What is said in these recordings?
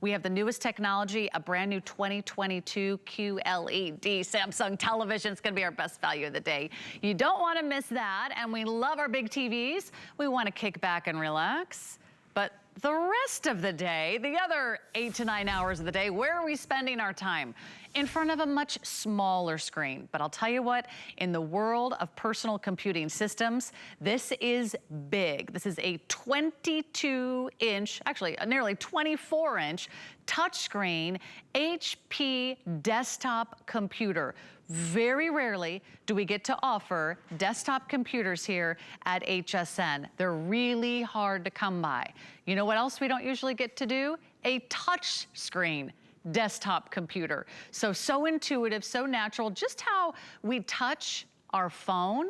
We have the newest technology, a brand new 2022 QLED Samsung television. It's gonna be our best value of the day. You don't wanna miss that, and we love our big TVs. We wanna kick back and relax. But the rest of the day, the other 8 to 9 hours of the day, where are we spending our time? In front of a much smaller screen. But I'll tell you what, in the world of personal computing systems, this is big. This is a 22-inch, actually a nearly 24-inch touchscreen HP desktop computer. Very rarely do we get to offer desktop computers here at HSN. They're really hard to come by. You know what else we don't usually get to do? A touch screen desktop computer. So intuitive, so natural, just how we touch our phone,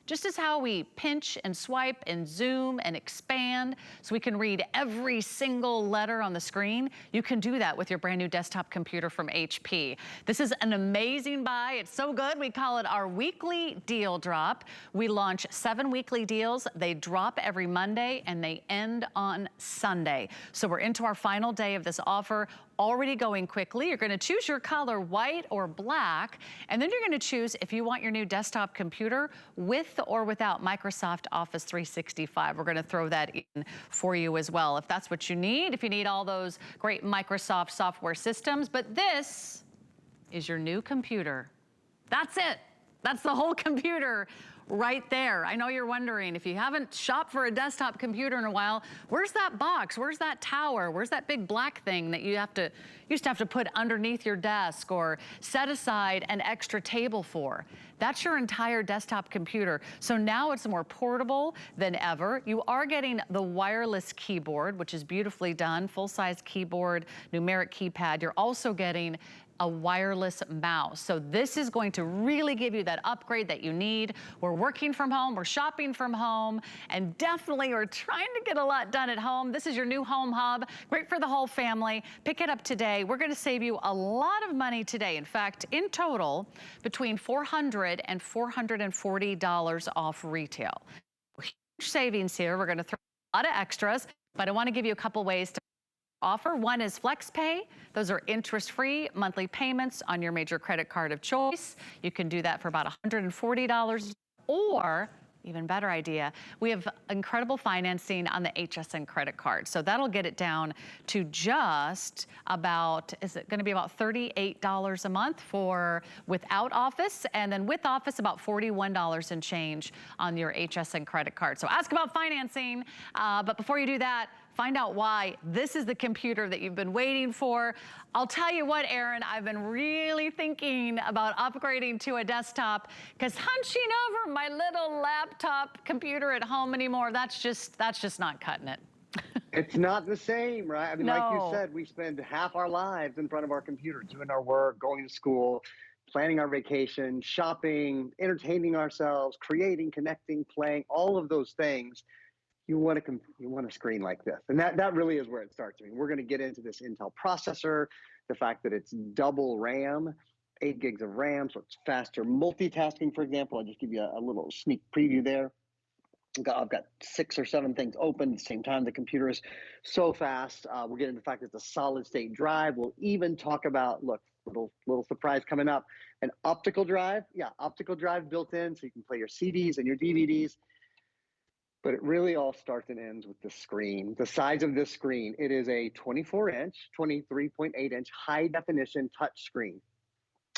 just as how we pinch and swipe and zoom and expand so we can read every single letter on the screen. You can do that with your brand new desktop computer from HP. This is an amazing buy. It's so good. We call it our weekly deal drop. We launch 7 weekly deals. They drop every Monday and they end on Sunday. So we're into our final day of this offer. Already going quickly. You're gonna choose your color, white or black, and then you're gonna choose if you want your new desktop computer with or without Microsoft Office 365. We're gonna throw that in for you as well, if that's what you need, if you need all those great Microsoft software systems. But this is your new computer. That's it. That's the whole computer right there. I know you're wondering, if you haven't shopped for a desktop computer in a while, where's that box? Where's that tower? Where's that big black thing that you used to have to put underneath your desk or set aside an extra table for? That's your entire desktop computer. So now it's more portable than ever. You are getting the wireless keyboard, which is beautifully done, full-size keyboard, numeric keypad. You're also getting a wireless mouse. So this is going to really give you that upgrade that you need. We're working from home, we're shopping from home, and definitely we're trying to get a lot done at home. This is your new home hub, great for the whole family. Pick it up today. We're gonna save you a lot of money today. In fact, in total, between $400 and $440 off retail. Huge savings here. We're gonna throw a lot of extras, but I wanna give you a couple ways to offer. One is FlexPay. Those are interest-free monthly payments on your major credit card of choice. You can do that for about $140, or even better idea, we have incredible financing on the HSN credit card. So that'll get it down to just about, is it gonna be about $38 a month for without Office, and then with Office about $41 and change on your HSN credit card. So ask about financing, but before you do that, find out why this is the computer that you've been waiting for. I'll tell you what, Aaron, I've been really thinking about upgrading to a desktop, because hunching over my little laptop computer at home anymore, that's just not cutting it. It's not the same, right? I mean, No. like you said, we spend half our lives in front of our computer, doing our work, going to school, planning our vacation, shopping, entertaining ourselves, creating, connecting, playing, all of those things. You want a screen like this. And that really is where it starts. I mean, we're going to get into this Intel processor, the fact that it's double RAM, 8 gigs of RAM, so it's faster multitasking, for example. I'll just give you a little sneak preview there. I've got 6 or 7 things open at the same time. The computer is so fast. We're getting the fact that it's a solid state drive. We'll even talk about, look, little surprise coming up, an optical drive. Yeah, optical drive built in, so you can play your CDs and your DVDs. But it really all starts and ends with the screen, the size of this screen. It is a 24-inch, 23.8-inch high-definition touch screen.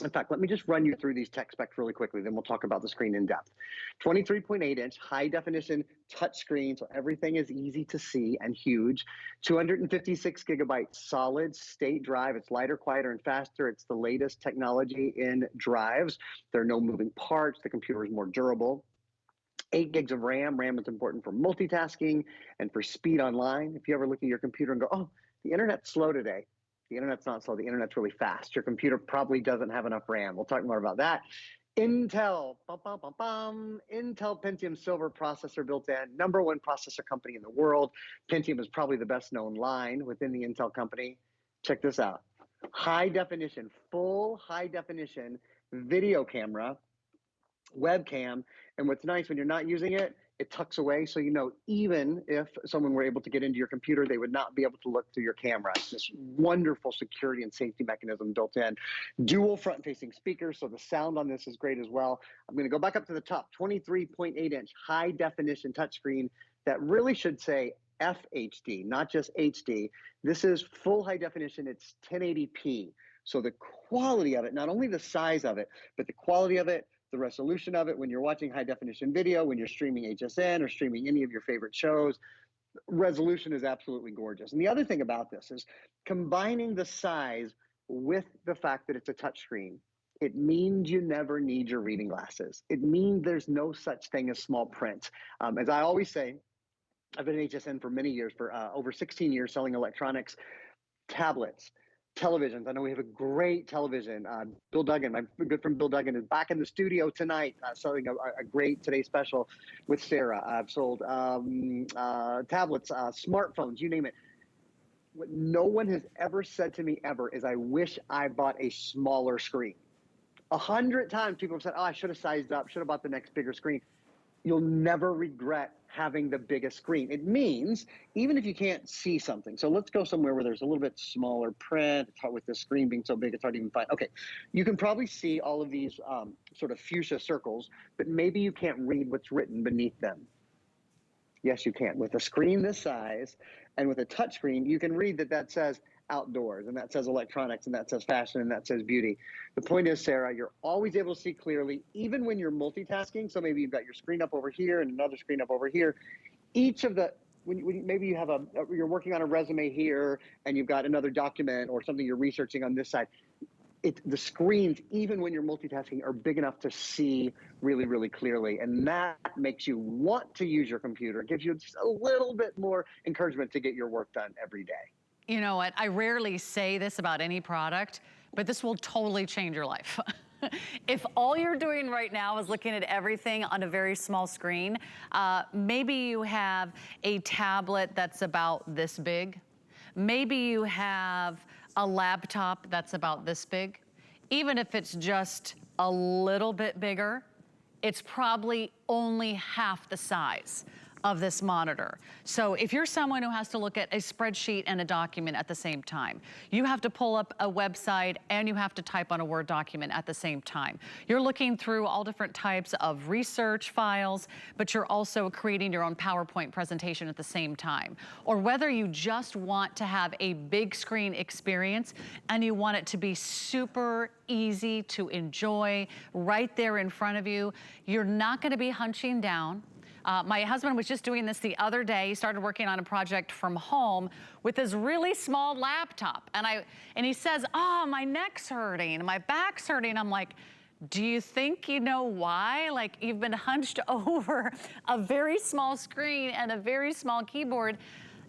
In fact, let me just run you through these tech specs really quickly, then we'll talk about the screen in depth. 23.8-inch high-definition touch screen, so everything is easy to see and huge. 256 gigabyte solid state drive. It's lighter, quieter, and faster. It's the latest technology in drives. There are no moving parts. The computer is more durable. 8 gigs of RAM. RAM is important for multitasking and for speed online. If you ever look at your computer and go, oh, the internet's slow today. The internet's not slow. The internet's really fast. Your computer probably doesn't have enough RAM. We'll talk more about that. Intel, Intel Pentium Silver processor built in. #1 processor company in the world. Pentium is probably the best known line within the Intel company. Check this out. High definition, full high definition video camera, webcam. And what's nice, when you're not using it, It tucks away, so you know even if someone were able to get into your computer, they would not be able to look through your camera. It's this wonderful security and safety mechanism built in. Dual front-facing speakers, so the sound on this is great as well. I'm going to go back up to the top. 23.8-inch high-definition touchscreen that really should say FHD, not just HD. This is full high definition. It's 1080p. So the quality of it, not only the size of it, but the quality of it, the resolution of it when you're watching high definition video, when you're streaming HSN or streaming any of your favorite shows, resolution is absolutely gorgeous. And the other thing about this is combining the size with the fact that it's a touchscreen. It means you never need your reading glasses. It means there's no such thing as small print. As I always say, I've been at HSN for many years, for over 16 years selling electronics, tablets, televisions. I know we have a great television. Bill Duggan, my good friend Bill Duggan, is back in the studio tonight selling a great Today Special with Sarah. I've sold tablets, smartphones, you name it. What no one has ever said to me ever is, I wish I bought a smaller screen. 100 times people have said, oh, I should have sized up, should have bought the next bigger screen. You'll never regret having the biggest screen. It means even if you can't see something, so let's go somewhere where there's a little bit smaller print. With the screen being so big, it's hard to even find. Okay, you can probably see all of these sort of fuchsia circles, but maybe you can't read what's written beneath them. Yes, you can. With a screen this size and with a touch screen, you can read that says outdoors, and that says electronics, and that says fashion, and that says beauty. The point is, Sarah, you're always able to see clearly, even when you're multitasking. So maybe you've got your screen up over here and another screen up over here. Each of the, when maybe you have you're working on a resume here, and you've got another document or something you're researching on this side. The screens, even when you're multitasking, are big enough to see really, really clearly. And that makes you want to use your computer. It gives you just a little bit more encouragement to get your work done every day. You know what, I rarely say this about any product, but this will totally change your life. If all you're doing right now is looking at everything on a very small screen, maybe you have a tablet that's about this big. Maybe you have a laptop that's about this big. Even if it's just a little bit bigger, it's probably only half the size of this monitor. So if you're someone who has to look at a spreadsheet and a document at the same time, you have to pull up a website and you have to type on a Word document at the same time. You're looking through all different types of research files, but you're also creating your own PowerPoint presentation at the same time. Or whether you just want to have a big screen experience and you want it to be super easy to enjoy right there in front of you, you're not gonna be hunching down. My husband was just doing this the other day. He started working on a project from home with his really small laptop. And he says, oh, my neck's hurting, my back's hurting. I'm like, do you think you know why? Like, you've been hunched over a very small screen and a very small keyboard.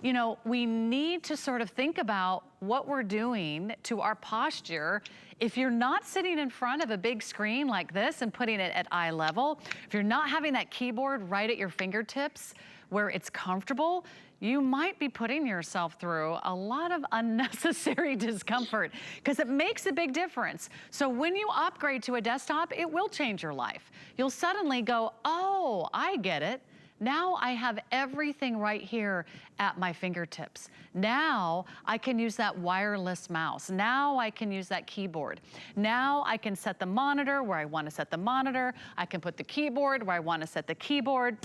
You know, we need to sort of think about what we're doing to our posture. If you're not sitting in front of a big screen like this and putting it at eye level, if you're not having that keyboard right at your fingertips where it's comfortable, you might be putting yourself through a lot of unnecessary discomfort, because it makes a big difference. So when you upgrade to a desktop, it will change your life. You'll suddenly go, oh, I get it. Now I have everything right here at my fingertips. Now I can use that wireless mouse. Now I can use that keyboard. Now I can set the monitor where I want to set the monitor. I can put the keyboard where I want to set the keyboard.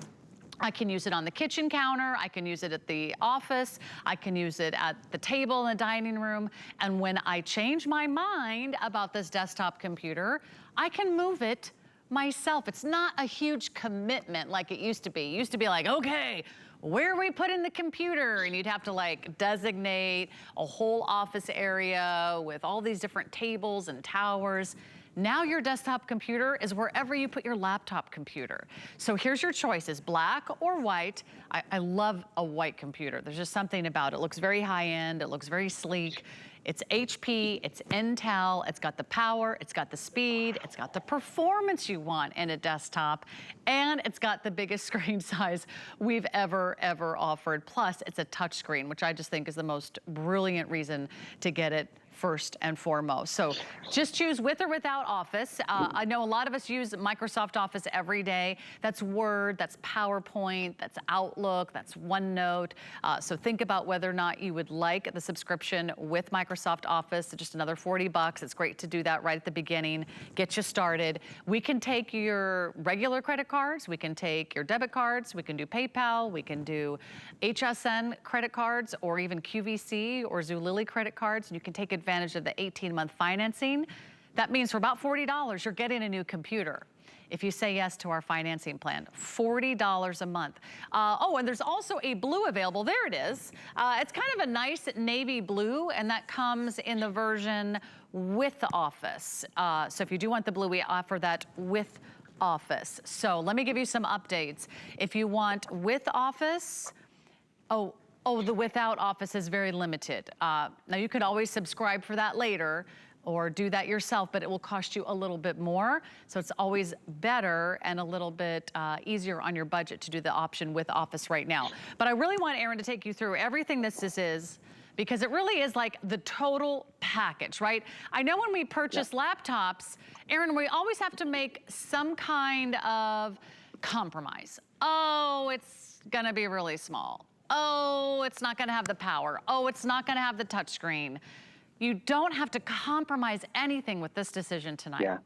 I can use it on the kitchen counter. I can use it at the office. I can use it at the table in the dining room. And when I change my mind about this desktop computer, I can move it myself. It's not a huge commitment like it used to be. It used to be like, okay, where are we putting the computer? And you'd have to like designate a whole office area with all these different tables and towers. Now your desktop computer is wherever you put your laptop computer. So here's your choices, black or white. I love a white computer. There's just something about it. It looks very high end, it looks very sleek. It's HP, it's Intel, it's got the power, it's got the speed, it's got the performance you want in a desktop, and it's got the biggest screen size we've ever offered. Plus, it's a touch screen, which I just think is the most brilliant reason to get it first and foremost. So just choose with or without Office. I know a lot of us use Microsoft Office every day. That's Word, that's PowerPoint, that's Outlook, that's OneNote. So think about whether or not you would like the subscription with Microsoft Office. Just another 40 bucks. It's great to do that right at the beginning. Get you started. We can take your regular credit cards. We can take your debit cards. We can do PayPal. We can do HSN credit cards, or even QVC or Zulily credit cards. And you can take advantage of the 18-month financing. That means for about $40, you're getting a new computer. If you say yes to our financing plan, $40 a month. Oh, and there's also a blue available. There it is. It's kind of a nice navy blue, and that comes in the version with the Office. So if you do want the blue, we offer that with Office. So let me give you some updates. If you want with Office, the without Office is very limited. Now you could always subscribe for that later or do that yourself, but it will cost you a little bit more. So it's always better and a little bit easier on your budget to do the option with Office right now. But I really want Aaron to take you through everything this is, because it really is like the total package, right? I know when we purchase laptops, Aaron, we always have to make some kind of compromise. Oh, it's gonna be really small. Oh, it's not gonna have the power. Oh, it's not gonna have the touchscreen. You don't have to compromise anything with this decision tonight. Yeah.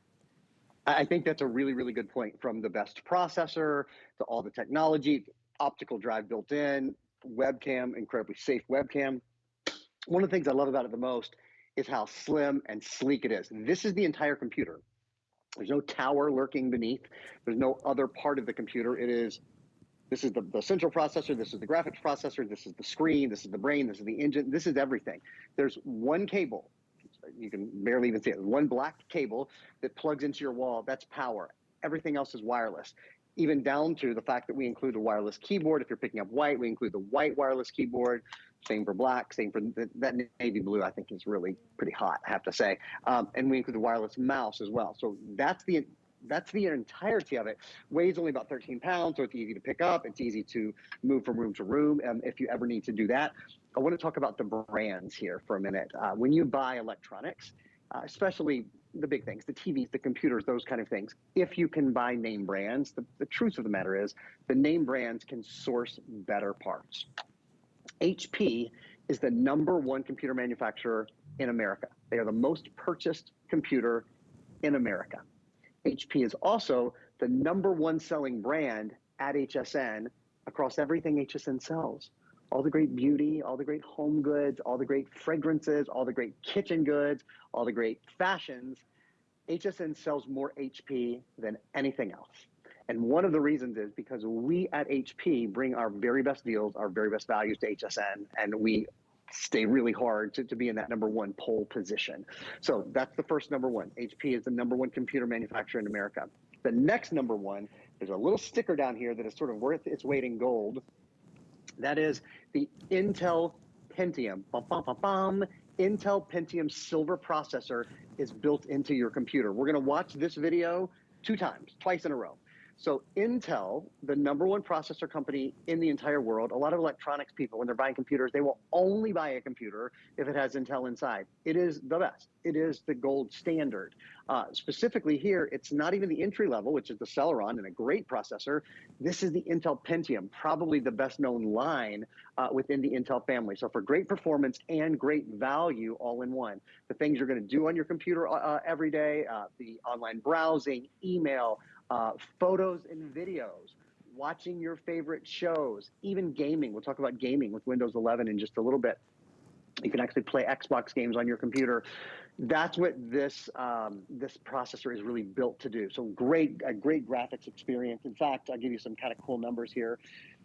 I think that's a really, really good point. From the best processor to all the technology, optical drive built in, webcam, incredibly safe webcam. One of the things I love about it the most is how slim and sleek it is. And this is the entire computer. There's no tower lurking beneath. There's no other part of the computer. This is the central processor, this is the graphics processor, this is the screen, this is the brain, this is the engine, this is everything. There's one cable, you can barely even see it, one black cable that plugs into your wall, that's power. Everything else is wireless. Even down to the fact that we include a wireless keyboard. If you're picking up white, we include the white wireless keyboard. Same for black, same for that navy blue, I think is really pretty hot, I have to say. And we include the wireless mouse as well. So that's the entirety of it. Weighs only about 13 pounds, so it's easy to pick up. It's easy to move from room to room if you ever need to do that. I want to talk about the brands here for a minute. When you buy electronics, especially the big things, the TVs, the computers, those kind of things, if you can buy name brands, the truth of the matter is the name brands can source better parts. HP is the #1 computer manufacturer in America. They are the most purchased computer in America. HP is also the #1 selling brand at HSN across everything HSN sells. All the great beauty, all the great home goods, all the great fragrances, all the great kitchen goods, all the great fashions. HSN sells more HP than anything else. And one of the reasons is because we at HP bring our very best deals, our very best values to HSN, and we stay really hard to be in that #1 pole position. So that's the first #1. HP is the #1 computer manufacturer in America. The next #1, there's a little sticker down here that is sort of worth its weight in gold. That is the Intel Pentium. Bum, bum, bum, bum. Intel Pentium silver processor is built into your computer. We're gonna watch this video twice in a row. So Intel, the #1 processor company in the entire world, a lot of electronics people, when they're buying computers, they will only buy a computer if it has Intel inside. It is the best. It is the gold standard. Specifically here, it's not even the entry level, which is the Celeron and a great processor. This is the Intel Pentium, probably the best known line within the Intel family. So for great performance and great value all in one. The things you're gonna do on your computer every day, the online browsing, email, photos and videos, watching your favorite shows, even gaming. We'll talk about gaming with Windows 11 in just a little bit. You can actually play Xbox games on your computer. That's what this processor is really built to do. So a great graphics experience. In fact, I'll give you some kind of cool numbers here.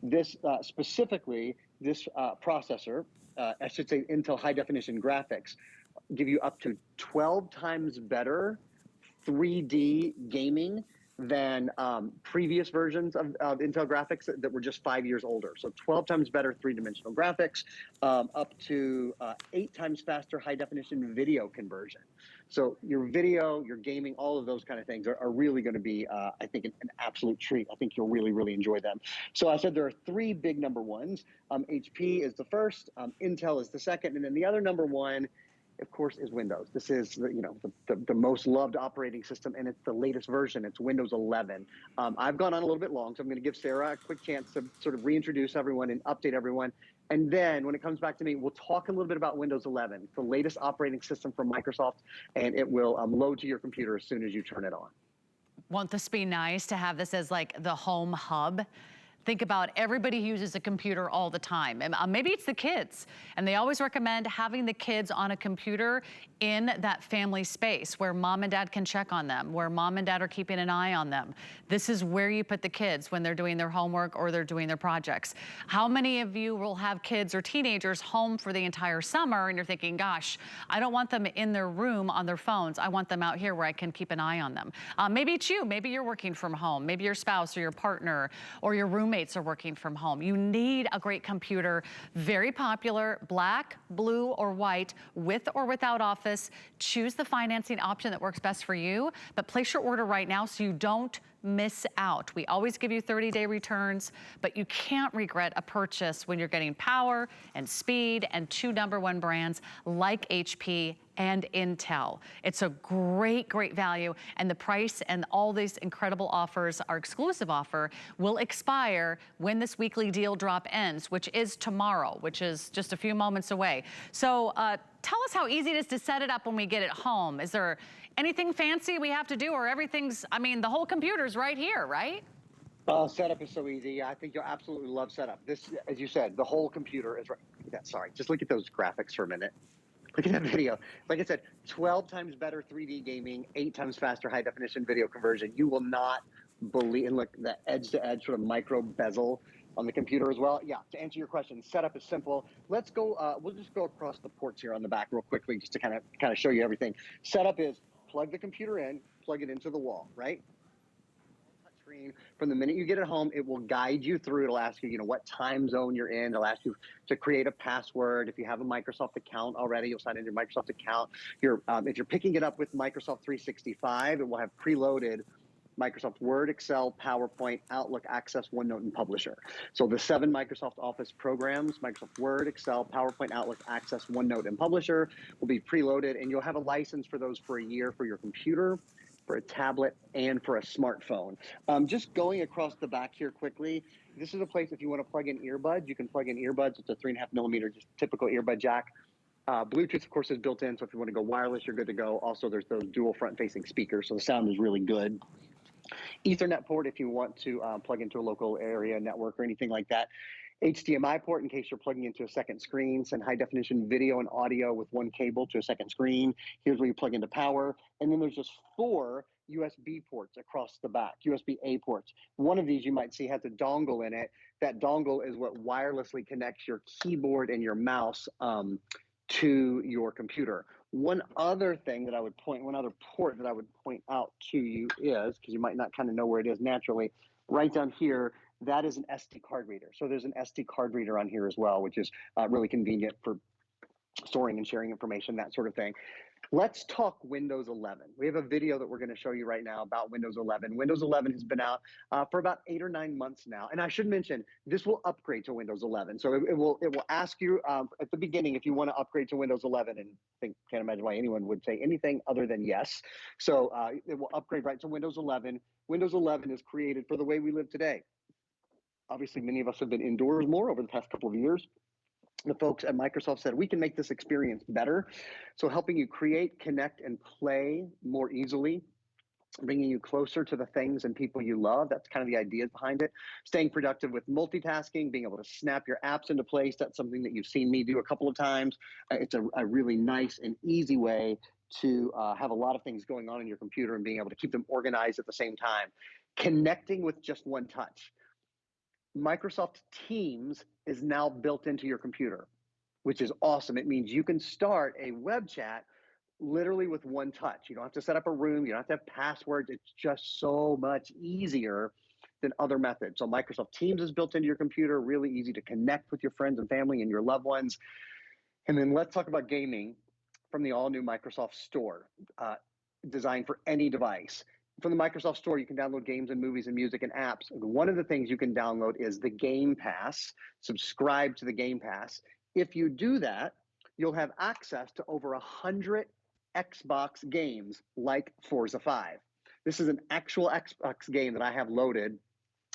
This specifically, this processor, I should say Intel high definition graphics, give you up to 12 times better 3D gaming than previous versions of Intel graphics that were just 5 years older. So 12 times better three-dimensional graphics, up to 8 times faster high-definition video conversion. So your video, your gaming, all of those kind of things are really going to be, I think, an absolute treat. I think you'll really, really enjoy them. So I said there are 3 big #1s. HP is the first, Intel is the second, and then the other #1 of course, is Windows. This is the most loved operating system, and it's the latest version. It's Windows 11. I've gone on a little bit long, so I'm going to give Sarah a quick chance to sort of reintroduce everyone and update everyone. And then when it comes back to me, we'll talk a little bit about Windows 11. It's the latest operating system from Microsoft, and it will load to your computer as soon as you turn it on. Won't this be nice to have this as like the home hub? Think about everybody uses a computer all the time. And maybe it's the kids, and they always recommend having the kids on a computer in that family space where mom and dad can check on them, where mom and dad are keeping an eye on them. This is where you put the kids when they're doing their homework or they're doing their projects. How many of you will have kids or teenagers home for the entire summer and you're thinking, gosh, I don't want them in their room on their phones. I want them out here where I can keep an eye on them. Maybe it's you, maybe you're working from home, maybe your spouse or your partner or your roommates are working from home. You need a great computer, very popular, black, blue, or white, with or without Office. Choose the financing option that works best for you, but place your order right now so you don't miss out. We always give you 30-day returns, but you can't regret a purchase when you're getting power and speed and two #1 brands like HP and Intel. It's a great, great value, and the price and all these incredible offers, our exclusive offer, will expire when this weekly deal drop ends, which is tomorrow, which is just a few moments away. So tell us how easy it is to set it up when we get it home. Is there anything fancy we have to do, or everything's, I mean, the whole computer's right here, right? Setup is so easy. I think you'll absolutely love setup. This, as you said, the whole computer is right. Look at that, sorry, just look at those graphics for a minute. Look at that video. Like I said, 12 times better 3D gaming, 8 times faster high definition video conversion. You will not believe, and look, the edge to edge sort of micro bezel on the computer as well. Yeah, to answer your question, setup is simple. Let's go, we'll just go across the ports here on the back real quickly just to kind of show you everything. Setup is plug the computer in, plug it into the wall, right? Screen. From the minute you get it home, it will guide you through. It'll ask you, what time zone you're in. It'll ask you to create a password. If you have a Microsoft account already, you'll sign in your Microsoft account. If you're picking it up with Microsoft 365, it will have preloaded Microsoft Word, Excel, PowerPoint, Outlook, Access, OneNote, and Publisher. So the 7 Microsoft Office programs, Microsoft Word, Excel, PowerPoint, Outlook, Access, OneNote, and Publisher, will be preloaded, and you'll have a license for those for a year for your computer, for a tablet, and for a smartphone. Just going across the back here quickly, this is a place if you want to plug in earbuds, you can plug in earbuds. It's a 3.5mm, just typical earbud jack. Bluetooth, of course, is built in, so if you want to go wireless, you're good to go. Also, there's those dual front-facing speakers, so the sound is really good. Ethernet port if you want to plug into a local area network or anything like that. HDMI port in case you're plugging into a second screen. Send high definition video and audio with one cable to a second screen. Here's where you plug into power. And then there's just 4 USB ports across the back, USB-A ports. One of these you might see has a dongle in it. That dongle is what wirelessly connects your keyboard and your mouse to your computer. One other port that I would point out to you is, because you might not kind of know where it is naturally, right down here, that is an SD card reader. So there's an SD card reader on here as well, which is really convenient for storing and sharing information, that sort of thing. Let's talk Windows 11. We have a video that we're going to show you right now about Windows 11. Windows 11 has been out for about 8 or 9 months now. And I should mention, this will upgrade to Windows 11. So it will ask you at the beginning if you want to upgrade to Windows 11, and can't imagine why anyone would say anything other than yes. So it will upgrade right to Windows 11. Windows 11 is created for the way we live today. Obviously, many of us have been indoors more over the past couple of years. The folks at Microsoft said, we can make this experience better. So helping you create, connect, and play more easily, bringing you closer to the things and people you love. That's kind of the ideas behind it. Staying productive with multitasking, being able to snap your apps into place. That's something that you've seen me do a couple of times. It's a really nice and easy way to have a lot of things going on in your computer and being able to keep them organized at the same time. Connecting with just one touch. Microsoft Teams is now built into your computer, which is awesome. It means you can start a web chat literally with one touch. You don't have to set up a room. You don't have to have passwords. It's just so much easier than other methods. So Microsoft Teams is built into your computer, really easy to connect with your friends and family and your loved ones. And then let's talk about gaming from the all-new Microsoft Store, designed for any device. From the Microsoft Store, you can download games and movies and music and apps. One of the things you can download is the Game Pass. Subscribe to the Game Pass. If you do that, you'll have access to over 100 Xbox games like Forza 5. This is an actual Xbox game that I have loaded,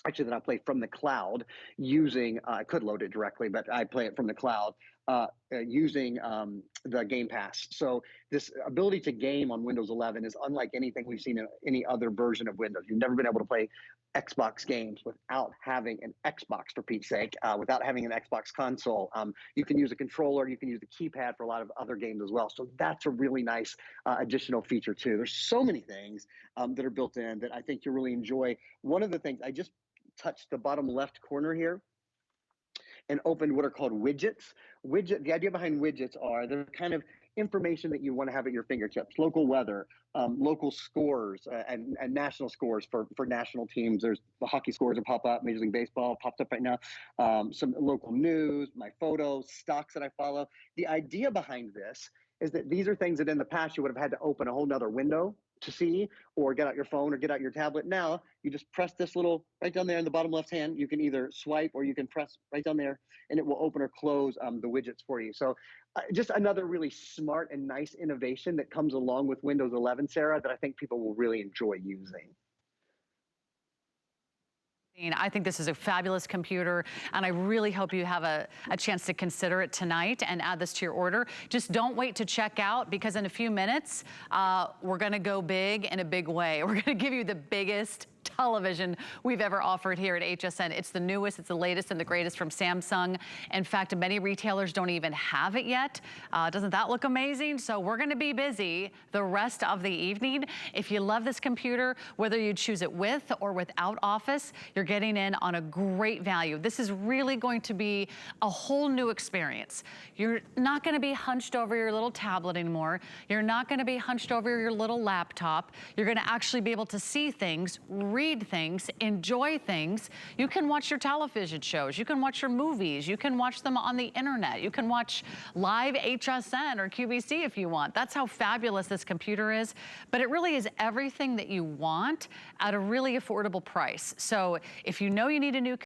actually, that I play from the cloud using, I could load it directly, but I play it from the cloud using the Game Pass. So this ability to game on Windows 11 is unlike anything we've seen in any other version of Windows. You've never been able to play Xbox games without having an Xbox, for Pete's sake, without having an Xbox console. You can use a controller, you can use the keypad for a lot of other games as well. So that's a really nice additional feature too. There's so many things that are built in that I think you'll really enjoy. One of the things, I just touched the bottom left corner here and opened what are called widgets. The idea behind widgets are they're kind of information that you want to have at your fingertips. Local weather, local scores, and national scores for national teams. There's the hockey scores that pop up. Major League Baseball popped up right now. Some local news, my photos, stocks that I follow. The idea behind this is that these are things that in the past you would have had to open a whole nother window to see, or get out your phone or get out your tablet. Now you just press this little right down there in the bottom left hand. You can either swipe or you can press right down there and it will open or close the widgets for you. So just another really smart and nice innovation that comes along with Windows 11, Sarah, that I think people will really enjoy using. I think this is a fabulous computer, and I really hope you have a chance to consider it tonight and add this to your order. Just don't wait to check out, because in a few minutes, we're gonna go big in a big way. We're gonna give you the biggest television we've ever offered here at HSN. It's the newest, it's the latest and the greatest from Samsung. In fact, many retailers don't even have it yet. Doesn't that look amazing? So we're gonna be busy the rest of the evening. If you love this computer, whether you choose it with or without Office, you're getting in on a great value. This is really going to be a whole new experience. You're not gonna be hunched over your little tablet anymore. You're not gonna be hunched over your little laptop. You're gonna actually be able to see things, read things, enjoy things. You can watch your television shows. You can watch your movies. You can watch them on the internet. You can watch live HSN or QVC if you want. That's how fabulous this computer is. But it really is everything that you want at a really affordable price. So if you know you need a new